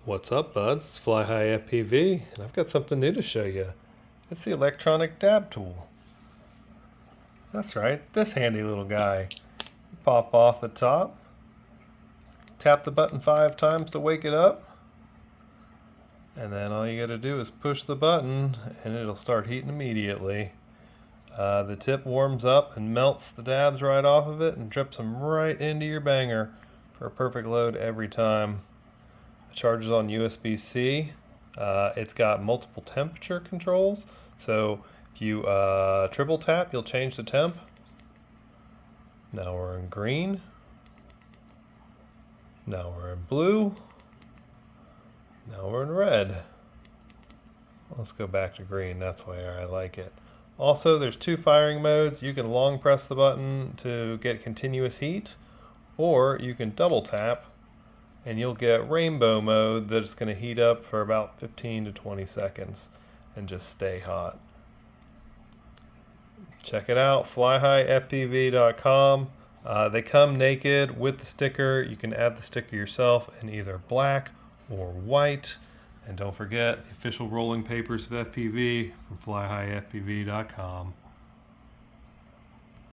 What's up, buds? It's Fly High FPV, and I've got something new to show you. It's the electronic dab tool. That's right, this handy little guy. Pop off the top, tap the button 5 times to wake it up, and then all you gotta do is push the button and it'll start heating immediately. The tip warms up and melts the dabs right off of it and drips them right into your banger for a perfect load every time. It charges on USB-C. It's got multiple temperature controls, so if you triple tap, you'll change the temp. Now we're in green. Now we're in blue. Now we're in red. Let's go back to green, that's where I like it. Also, there's 2 firing modes. You can long press the button to get continuous heat, or you can double tap and you'll get rainbow mode that's going to heat up for about 15 to 20 seconds and just stay hot. Check it out, flyhighfpv.com. They come naked with the sticker. You can add the sticker yourself in either black or white. And don't forget, the official rolling papers of FPV from flyhighfpv.com.